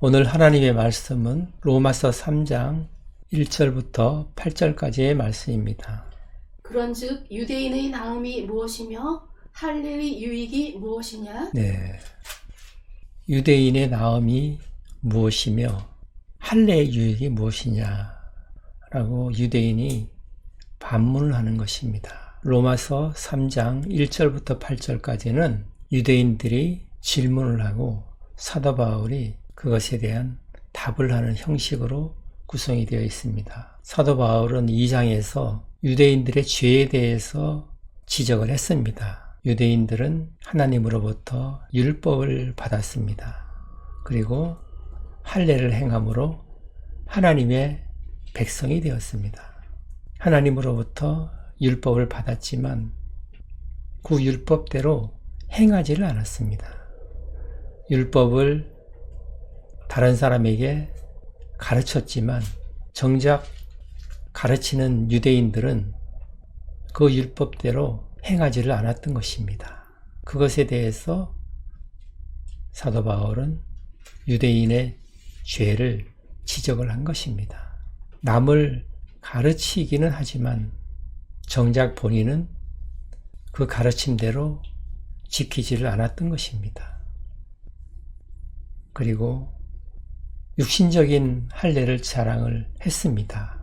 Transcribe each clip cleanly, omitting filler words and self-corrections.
오늘 하나님의 말씀은 로마서 3장 1절부터 8절까지의 말씀입니다. 그런즉 유대인의 나음이 무엇이며 할례의 유익이 무엇이냐? 네, 유대인의 나음이 무엇이며 할례의 유익이 무엇이냐라고 유대인이 반문을 하는 것입니다. 로마서 3장 1절부터 8절까지는 유대인들이 질문을 하고 사도 바울이 그것에 대한 답을 하는 형식으로 구성이 되어 있습니다. 사도 바울은 2장에서 유대인들의 죄에 대해서 지적을 했습니다. 유대인들은 하나님으로부터 율법을 받았습니다. 그리고 할례를 행함으로 하나님의 백성이 되었습니다. 하나님으로부터 율법을 받았지만 그 율법대로 행하지를 않았습니다. 율법을 다른 사람에게 가르쳤지만 정작 가르치는 유대인들은 그 율법대로 행하지를 않았던 것입니다. 그것에 대해서 사도 바울은 유대인의 죄를 지적을 한 것입니다. 남을 가르치기는 하지만 정작 본인은 그 가르침대로 지키지를 않았던 것입니다. 그리고 육신적인 할례를 자랑을 했습니다.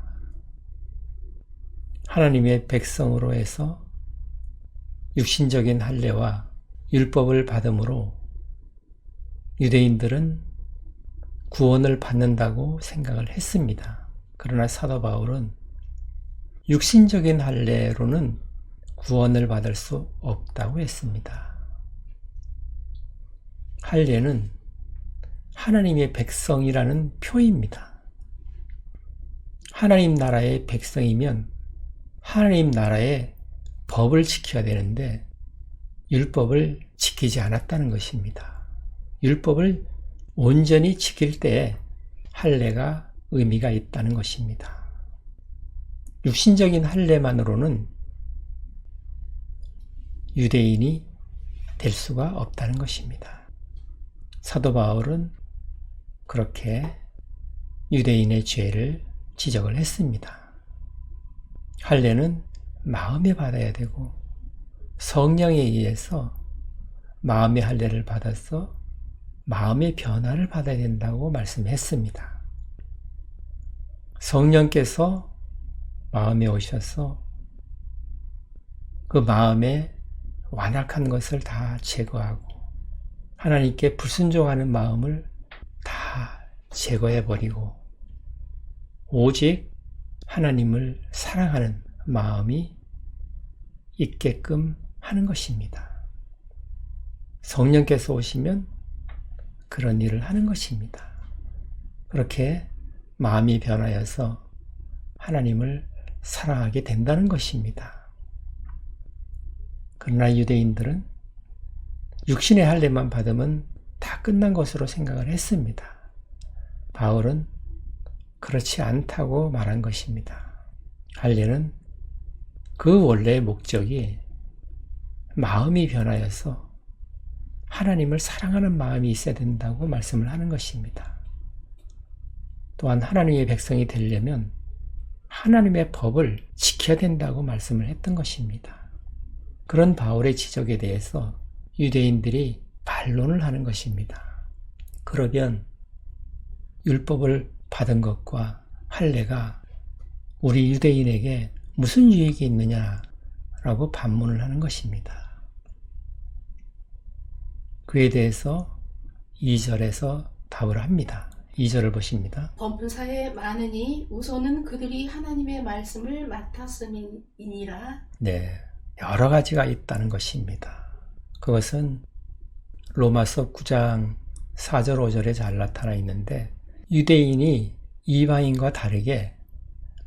하나님의 백성으로 해서 육신적인 할례와 율법을 받음으로 유대인들은 구원을 받는다고 생각을 했습니다. 그러나 사도 바울은 육신적인 할례로는 구원을 받을 수 없다고 했습니다. 할례는 하나님의 백성이라는 표입니다. 하나님 나라의 백성이면 하나님 나라의 법을 지켜야 되는데 율법을 지키지 않았다는 것입니다. 율법을 온전히 지킬 때 할례가 의미가 있다는 것입니다. 육신적인 할례만으로는 유대인이 될 수가 없다는 것입니다. 사도 바울은 그렇게 유대인의 죄를 지적을 했습니다. 할례는 마음에 받아야 되고 성령에 의해서 마음의 할례를 받아서 마음의 변화를 받아야 된다고 말씀했습니다. 성령께서 마음에 오셔서 그 마음에 완악한 것을 다 제거하고 하나님께 불순종하는 마음을 다 제거해버리고 오직 하나님을 사랑하는 마음이 있게끔 하는 것입니다. 성령께서 오시면 그런 일을 하는 것입니다. 그렇게 마음이 변하여서 하나님을 사랑하게 된다는 것입니다. 그러나 유대인들은 육신의 할례만 받으면 다 끝난 것으로 생각을 했습니다. 바울은 그렇지 않다고 말한 것입니다. 할례는 그 원래의 목적이 마음이 변하여서 하나님을 사랑하는 마음이 있어야 된다고 말씀을 하는 것입니다. 또한 하나님의 백성이 되려면 하나님의 법을 지켜야 된다고 말씀을 했던 것입니다. 그런 바울의 지적에 대해서 유대인들이 반론을 하는 것입니다. 그러면 율법을 받은 것과 할례가 우리 유대인에게 무슨 유익이 있느냐라고 반문을 하는 것입니다. 그에 대해서 2절에서 답을 합니다. 2절을 보십니다. 범사에 많으니 우선은 그들이 하나님의 말씀을 맡았음이니라. 네, 여러 가지가 있다는 것입니다. 그것은 로마서 9장 4절 5절에 잘 나타나 있는데 유대인이 이방인과 다르게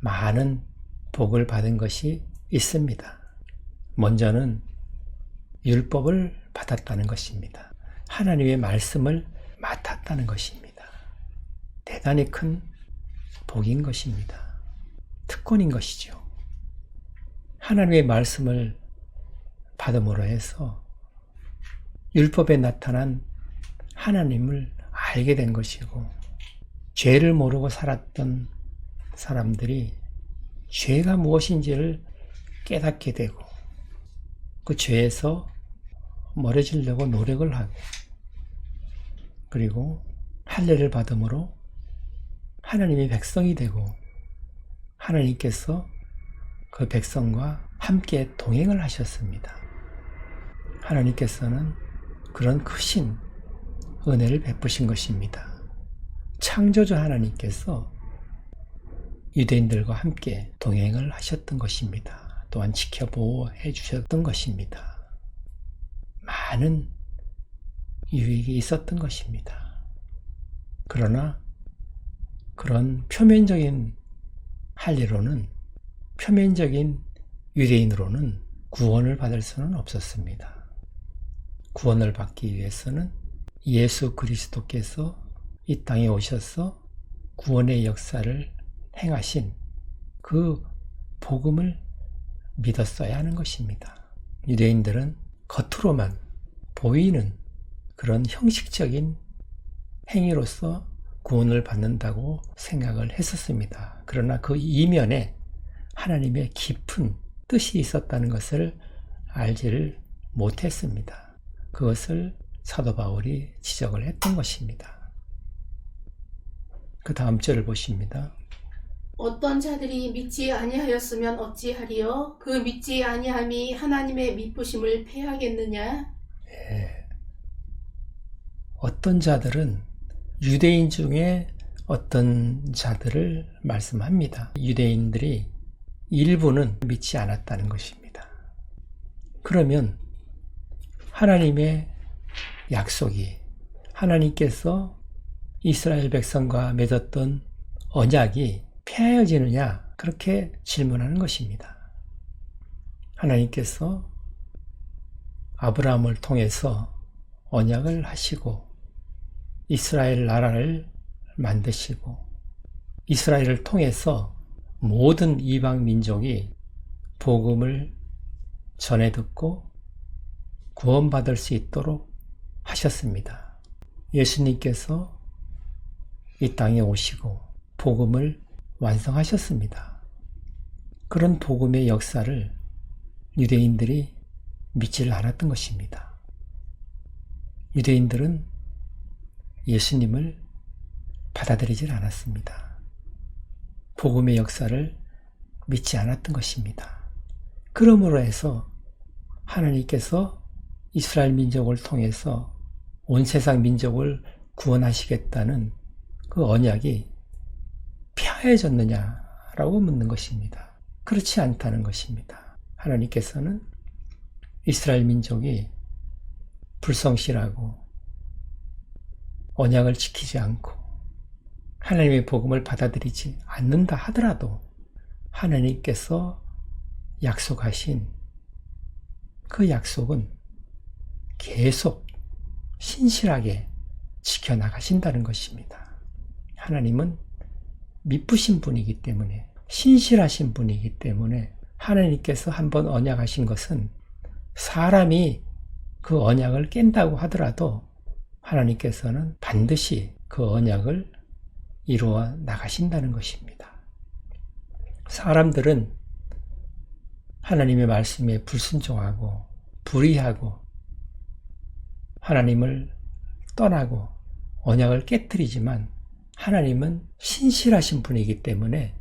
많은 복을 받은 것이 있습니다. 먼저는 율법을 받았다는 것입니다. 하나님의 말씀을 맡았다는 것입니다. 대단히 큰 복인 것입니다. 특권인 것이죠. 하나님의 말씀을 받음으로 해서 율법에 나타난 하나님을 알게 된 것이고, 죄를 모르고 살았던 사람들이 죄가 무엇인지를 깨닫게 되고, 그 죄에서 멀어지려고 노력을 하고, 그리고 할례를 받음으로 하나님의 백성이 되고, 하나님께서 그 백성과 함께 동행을 하셨습니다. 하나님께서는 그런 크신 은혜를 베푸신 것입니다. 창조주 하나님께서 유대인들과 함께 동행을 하셨던 것입니다. 또한 지켜보호해 주셨던 것입니다. 많은 유익이 있었던 것입니다. 그러나 그런 표면적인 할례로는, 표면적인 유대인으로는 구원을 받을 수는 없었습니다. 구원을 받기 위해서는 예수 그리스도께서 이 땅에 오셔서 구원의 역사를 행하신 그 복음을 믿었어야 하는 것입니다. 유대인들은 겉으로만 보이는 그런 형식적인 행위로서 구원을 받는다고 생각을 했었습니다. 그러나 그 이면에 하나님의 깊은 뜻이 있었다는 것을 알지를 못했습니다. 그것을 사도 바울이 지적을 했던 것입니다. 그 다음 절을 보십니다. 어떤 자들이 믿지 아니하였으면 어찌하리요? 그 믿지 아니함이 하나님의 미쁘심을 패하겠느냐? 예. 어떤 자들은 유대인 중에 어떤 자들을 말씀합니다. 유대인들이 일부는 믿지 않았다는 것입니다. 그러면 하나님의 약속이, 하나님께서 이스라엘 백성과 맺었던 언약이 폐하여지느냐? 그렇게 질문하는 것입니다. 하나님께서 아브라함을 통해서 언약을 하시고 이스라엘 나라를 만드시고 이스라엘을 통해서 모든 이방 민족이 복음을 전해 듣고 구원받을 수 있도록 하셨습니다. 예수님께서 이 땅에 오시고 복음을 완성하셨습니다. 그런 복음의 역사를 유대인들이 믿지를 않았던 것입니다. 유대인들은 예수님을 받아들이질 않았습니다. 복음의 역사를 믿지 않았던 것입니다. 그러므로 해서 하나님께서 이스라엘 민족을 통해서 온 세상 민족을 구원하시겠다는 그 언약이 폐하해졌느냐라고 묻는 것입니다. 그렇지 않다는 것입니다. 하나님께서는 이스라엘 민족이 불성실하고 언약을 지키지 않고 하나님의 복음을 받아들이지 않는다 하더라도 하나님께서 약속하신 그 약속은 계속 신실하게 지켜나가신다는 것입니다. 하나님은 미쁘신 분이기 때문에, 신실하신 분이기 때문에 하나님께서 한번 언약하신 것은 사람이 그 언약을 깬다고 하더라도 하나님께서는 반드시 그 언약을 이루어 나가신다는 것입니다. 사람들은 하나님의 말씀에 불순종하고 불의하고 하나님을 떠나고 언약을 깨뜨리지만 하나님은 신실하신 분이기 때문에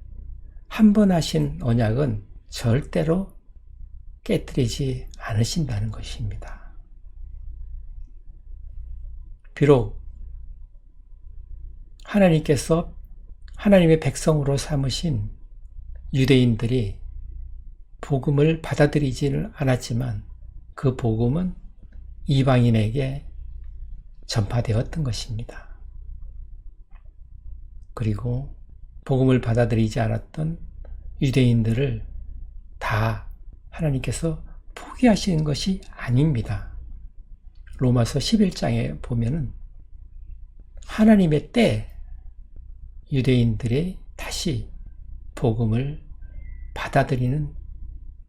한 번 하신 언약은 절대로 깨뜨리지 않으신다는 것입니다. 비록 하나님께서 하나님의 백성으로 삼으신 유대인들이 복음을 받아들이지는 않았지만 그 복음은 이방인에게 전파되었던 것입니다. 그리고 복음을 받아들이지 않았던 유대인들을 다 하나님께서 포기하시는 것이 아닙니다. 로마서 11장에 보면은 하나님의 때 유대인들이 다시 복음을 받아들이는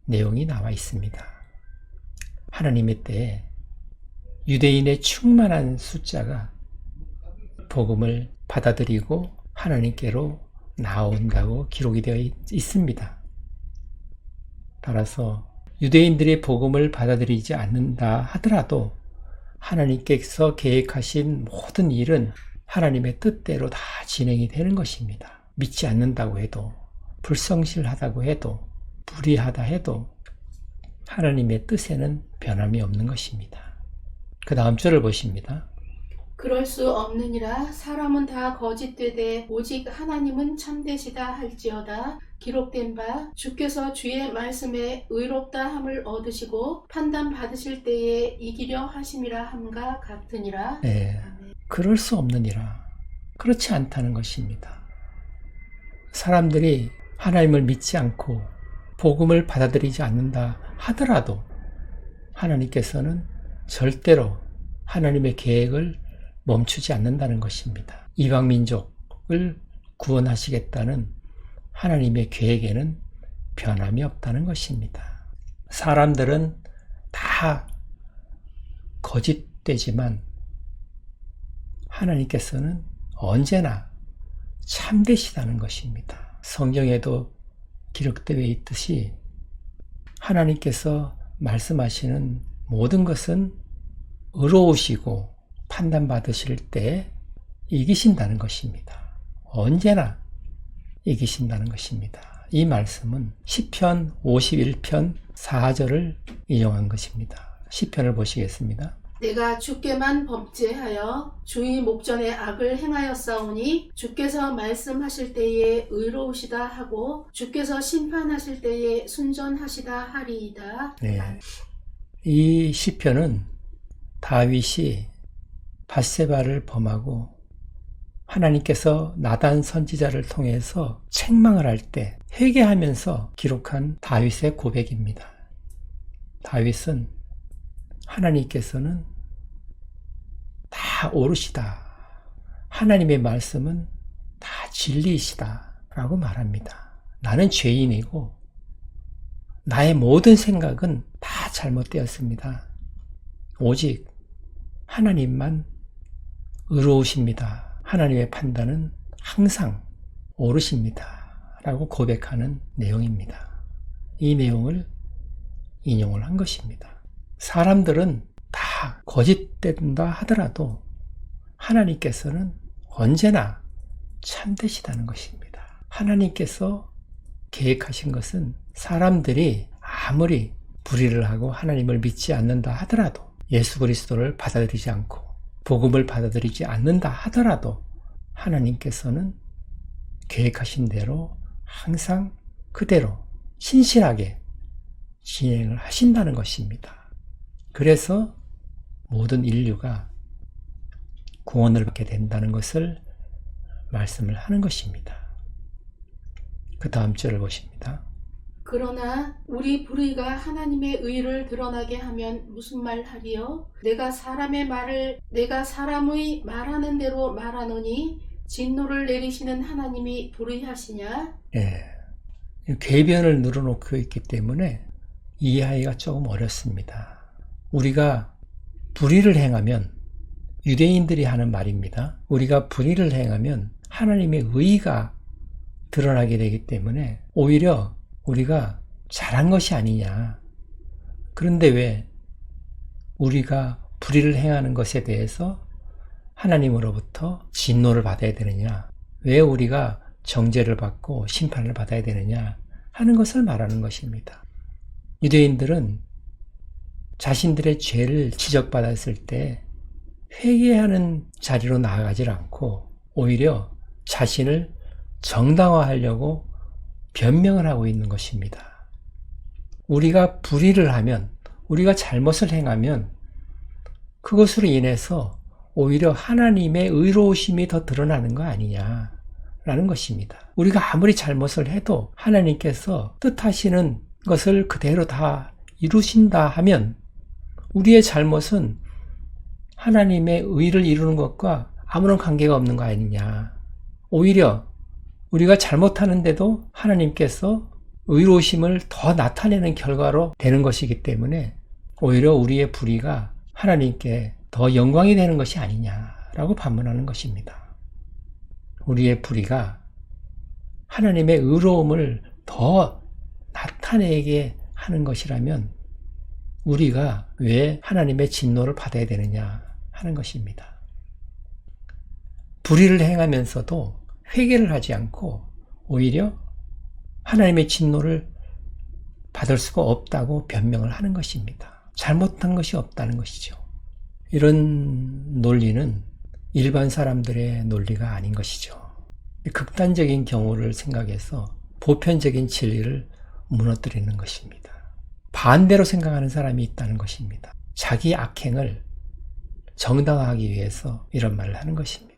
내용이 나와 있습니다. 하나님의 때에 유대인의 충만한 숫자가 복음을 받아들이고 하나님께로 나온다고 기록이 되어 있습니다. 따라서 유대인들이 복음을 받아들이지 않는다 하더라도 하나님께서 계획하신 모든 일은 하나님의 뜻대로 다 진행이 되는 것입니다. 믿지 않는다고 해도, 불성실하다고 해도, 불의하다 해도 하나님의 뜻에는 변함이 없는 것입니다. 그 다음 절을 보십니다. 그럴 수 없느니라. 사람은 다 거짓되되 오직 하나님은 참되시다 할지어다. 기록된 바 주께서 주의 말씀에 의롭다 함을 얻으시고 판단 받으실 때에 이기려 하심이라 함과 같으니라. 네, 아멘. 그럴 수 없느니라. 그렇지 않다는 것입니다. 사람들이 하나님을 믿지 않고 복음을 받아들이지 않는다 하더라도 하나님께서는 절대로 하나님의 계획을 멈추지 않는다는 것입니다. 이방 민족을 구원하시겠다는 하나님의 계획에는 변함이 없다는 것입니다. 사람들은 다 거짓되지만 하나님께서는 언제나 참되시다는 것입니다. 성경에도 기록되어 있듯이 하나님께서 말씀하시는 모든 것은 의로우시고 판단받으실 때 이기신다는 것입니다. 언제나 이기신다는 것입니다. 이 말씀은 시편 51편 4절을 인용한 것입니다. 시편을 보시겠습니다. 내가 주께만 범죄하여 주의 목전에 악을 행하였사오니 주께서 말씀하실 때에 의로우시다 하고 주께서 심판하실 때에 순전하시다 하리이다. 네. 이 시편은 다윗이 밧세바를 범하고 하나님께서 나단 선지자를 통해서 책망을 할 때 회개하면서 기록한 다윗의 고백입니다. 다윗은 하나님께서는 다 옳으시다. 하나님의 말씀은 다 진리이시다. 라고 말합니다. 나는 죄인이고 나의 모든 생각은 다 잘못되었습니다. 오직 하나님만 의로우십니다. 하나님의 판단은 항상 옳으십니다. 라고 고백하는 내용입니다. 이 내용을 인용을 한 것입니다. 사람들은 다 거짓된다 하더라도 하나님께서는 언제나 참되시다는 것입니다. 하나님께서 계획하신 것은 사람들이 아무리 불의를 하고 하나님을 믿지 않는다 하더라도 예수 그리스도를 받아들이지 않고 복음을 받아들이지 않는다 하더라도 하나님께서는 계획하신 대로 항상 그대로 신실하게 진행을 하신다는 것입니다. 그래서 모든 인류가 구원을 받게 된다는 것을 말씀을 하는 것입니다. 그 다음 절을 보십니다. 그러나 우리 불의가 하나님의 의를 드러나게 하면 무슨 말 하리요? 내가 사람의 말하는 대로 말하노니 진노를 내리시는 하나님이 불의하시냐? 예, 궤변을 늘어놓고 있기 때문에 이해하기가 조금 어렵습니다. 우리가 불의를 행하면 유대인들이 하는 말입니다. 우리가 불의를 행하면 하나님의 의가 드러나게 되기 때문에 오히려 우리가 잘한 것이 아니냐. 그런데 왜 우리가 불의를 행하는 것에 대해서 하나님으로부터 진노를 받아야 되느냐? 왜 우리가 정죄를 받고 심판을 받아야 되느냐? 하는 것을 말하는 것입니다. 유대인들은 자신들의 죄를 지적받았을 때 회개하는 자리로 나아가지 않고 오히려 자신을 정당화하려고 변명을 하고 있는 것입니다. 우리가 불의를 하면, 우리가 잘못을 행하면 그것으로 인해서 오히려 하나님의 의로우심이 더 드러나는 거 아니냐라는 것입니다. 우리가 아무리 잘못을 해도 하나님께서 뜻하시는 것을 그대로 다 이루신다 하면 우리의 잘못은 하나님의 의를 이루는 것과 아무런 관계가 없는 거 아니냐. 오히려 우리가 잘못하는데도 하나님께서 의로우심을 더 나타내는 결과로 되는 것이기 때문에 오히려 우리의 불의가 하나님께 더 영광이 되는 것이 아니냐. 라고 반문하는 것입니다. 우리의 불의가 하나님의 의로움을 더 나타내게 하는 것이라면 우리가 왜 하나님의 진노를 받아야 되느냐 하는 것입니다. 불의를 행하면서도 회개를 하지 않고 오히려 하나님의 진노를 받을 수가 없다고 변명을 하는 것입니다. 잘못한 것이 없다는 것이죠. 이런 논리는 일반 사람들의 논리가 아닌 것이죠. 극단적인 경우를 생각해서 보편적인 진리를 무너뜨리는 것입니다. 반대로 생각하는 사람이 있다는 것입니다. 자기 악행을 정당화하기 위해서 이런 말을 하는 것입니다.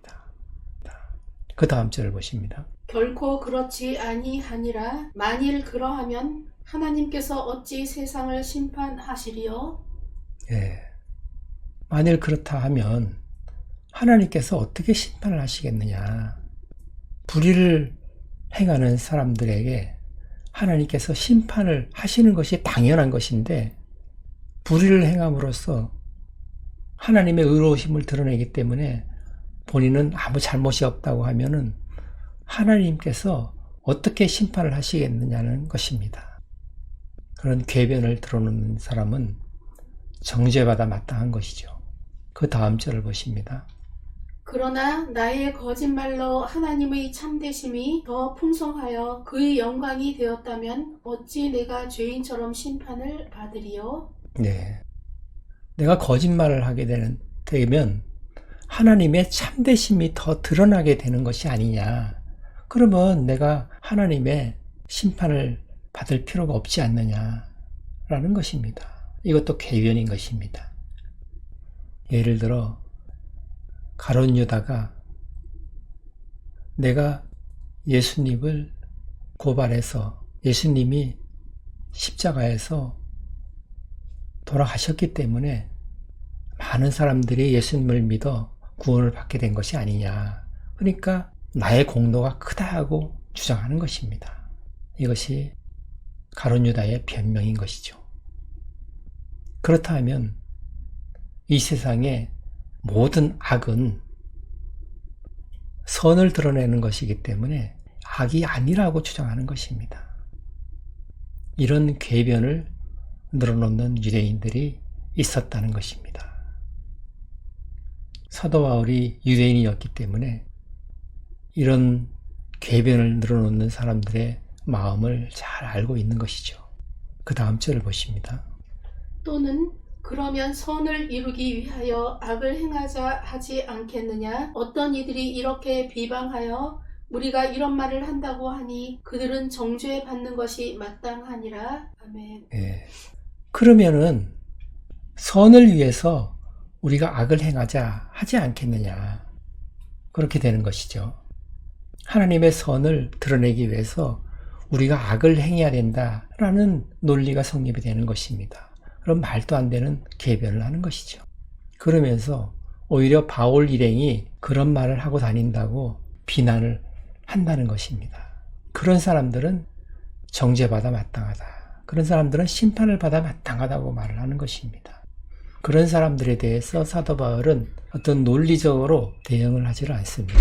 그 다음 절을 보십니다. 결코 그렇지 아니하니라. 만일 그러하면 하나님께서 어찌 세상을 심판하시리요? 예. 만일 그렇다 하면 하나님께서 어떻게 심판을 하시겠느냐. 불의를 행하는 사람들에게 하나님께서 심판을 하시는 것이 당연한 것인데 불의를 행함으로써 하나님의 의로우심을 드러내기 때문에 본인은 아무 잘못이 없다고 하면은 하나님께서 어떻게 심판을 하시겠느냐는 것입니다. 그런 궤변을 들어놓는 사람은 정죄받아 마땅한 것이죠. 그 다음 절을 보십니다. 그러나 나의 거짓말로 하나님의 참되심이 더 풍성하여 그의 영광이 되었다면 어찌 내가 죄인처럼 심판을 받으리요? 네. 내가 거짓말을 하게 되면 하나님의 참되심이 더 드러나게 되는 것이 아니냐. 그러면 내가 하나님의 심판을 받을 필요가 없지 않느냐라는 것입니다. 이것도 궤변인 것입니다. 예를 들어 가룟 유다가 내가 예수님을 고발해서 예수님이 십자가에서 돌아가셨기 때문에 많은 사람들이 예수님을 믿어 구원을 받게 된 것이 아니냐. 그러니까 나의 공로가 크다 하고 주장하는 것입니다. 이것이 가룟 유다의 변명인 것이죠. 그렇다 하면 이 세상의 모든 악은 선을 드러내는 것이기 때문에 악이 아니라고 주장하는 것입니다. 이런 궤변을 늘어놓는 유대인들이 있었다는 것입니다. 사도 바울이 유대인이었기 때문에 이런 궤변을 늘어놓는 사람들의 마음을 잘 알고 있는 것이죠. 그 다음 절을 보십니다. 또는 그러면 선을 이루기 위하여 악을 행하자 하지 않겠느냐? 어떤 이들이 이렇게 비방하여 우리가 이런 말을 한다고 하니 그들은 정죄받는 것이 마땅하니라. 아멘. 예. 그러면은 선을 위해서 우리가 악을 행하자 하지 않겠느냐. 그렇게 되는 것이죠. 하나님의 선을 드러내기 위해서 우리가 악을 행해야 된다라는 논리가 성립이 되는 것입니다. 그럼 말도 안 되는 궤변을 하는 것이죠. 그러면서 오히려 바울 일행이 그런 말을 하고 다닌다고 비난을 한다는 것입니다. 그런 사람들은 정죄받아 마땅하다. 그런 사람들은 심판을 받아 마땅하다고 말을 하는 것입니다. 그런 사람들에 대해서 사도 바울은 어떤 논리적으로 대응을 하지를 않습니다.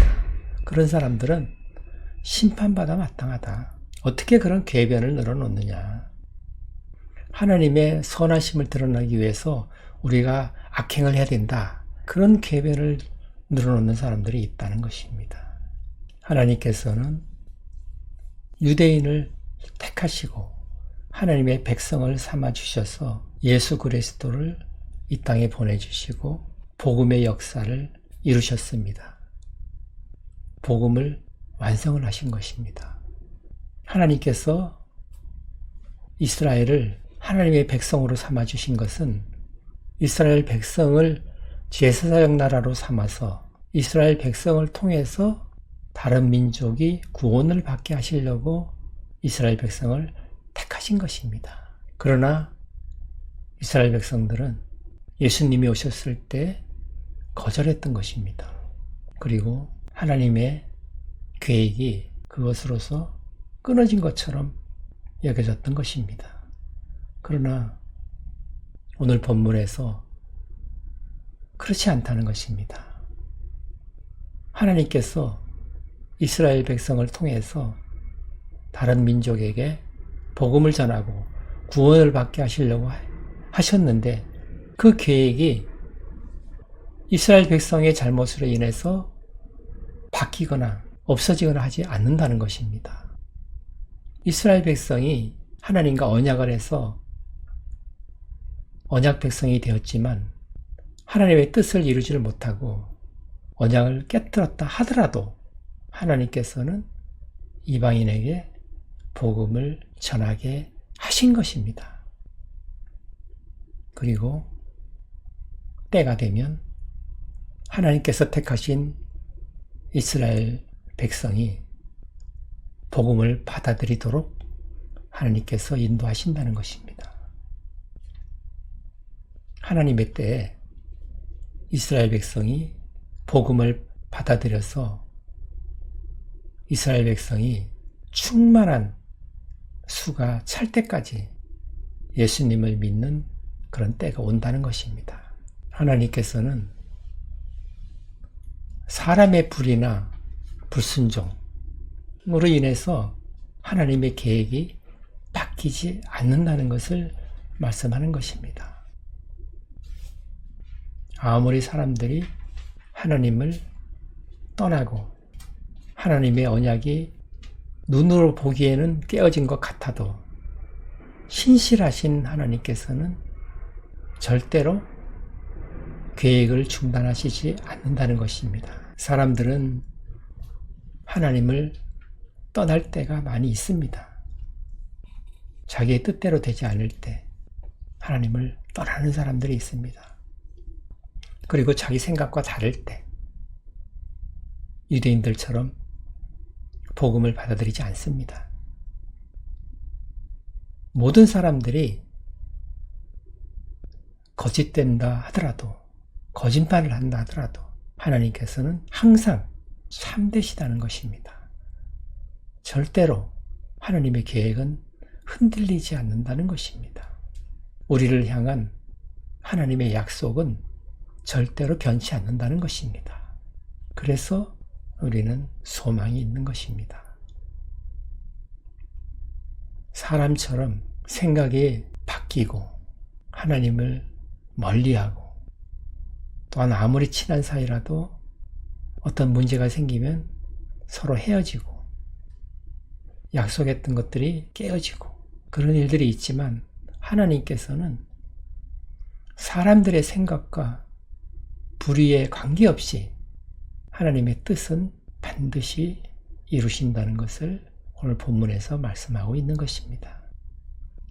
그런 사람들은 심판받아 마땅하다. 어떻게 그런 궤변을 늘어놓느냐. 하나님의 선하심을 드러나기 위해서 우리가 악행을 해야 된다. 그런 궤변을 늘어놓는 사람들이 있다는 것입니다. 하나님께서는 유대인을 택하시고 하나님의 백성을 삼아주셔서 예수 그리스도를 이 땅에 보내주시고 복음의 역사를 이루셨습니다. 복음을 완성을 하신 것입니다. 하나님께서 이스라엘을 하나님의 백성으로 삼아주신 것은 이스라엘 백성을 제사장 나라로 삼아서 이스라엘 백성을 통해서 다른 민족이 구원을 받게 하시려고 이스라엘 백성을 택하신 것입니다. 그러나 이스라엘 백성들은 예수님이 오셨을 때 거절했던 것입니다. 그리고 하나님의 계획이 그것으로서 끊어진 것처럼 여겨졌던 것입니다. 그러나 오늘 본문에서 그렇지 않다는 것입니다. 하나님께서 이스라엘 백성을 통해서 다른 민족에게 복음을 전하고 구원을 받게 하시려고 하셨는데 그 계획이 이스라엘 백성의 잘못으로 인해서 바뀌거나 없어지거나 하지 않는다는 것입니다. 이스라엘 백성이 하나님과 언약을 해서 언약 백성이 되었지만 하나님의 뜻을 이루지를 못하고 언약을 깨뜨렸다 하더라도 하나님께서는 이방인에게 복음을 전하게 하신 것입니다. 그리고 때가 되면 하나님께서 택하신 이스라엘 백성이 복음을 받아들이도록 하나님께서 인도하신다는 것입니다. 하나님의 때에 이스라엘 백성이 복음을 받아들여서 이스라엘 백성이 충만한 수가 찰 때까지 예수님을 믿는 그런 때가 온다는 것입니다. 하나님께서는 사람의 불의나 불순종으로 인해서 하나님의 계획이 바뀌지 않는다는 것을 말씀하는 것입니다. 아무리 사람들이 하나님을 떠나고 하나님의 언약이 눈으로 보기에는 깨어진 것 같아도 신실하신 하나님께서는 절대로 계획을 중단하시지 않는다는 것입니다. 사람들은 하나님을 떠날 때가 많이 있습니다. 자기의 뜻대로 되지 않을 때 하나님을 떠나는 사람들이 있습니다. 그리고 자기 생각과 다를 때 유대인들처럼 복음을 받아들이지 않습니다. 모든 사람들이 거짓된다 하더라도 거짓말을 한다 하더라도 하나님께서는 항상 참되시다는 것입니다. 절대로 하나님의 계획은 흔들리지 않는다는 것입니다. 우리를 향한 하나님의 약속은 절대로 변치 않는다는 것입니다. 그래서 우리는 소망이 있는 것입니다. 사람처럼 생각이 바뀌고 하나님을 멀리하고 또한 아무리 친한 사이라도 어떤 문제가 생기면 서로 헤어지고 약속했던 것들이 깨어지고 그런 일들이 있지만 하나님께서는 사람들의 생각과 불의에 관계없이 하나님의 뜻은 반드시 이루신다는 것을 오늘 본문에서 말씀하고 있는 것입니다.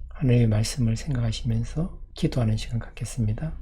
하나님의 말씀을 생각하시면서 기도하는 시간 갖겠습니다.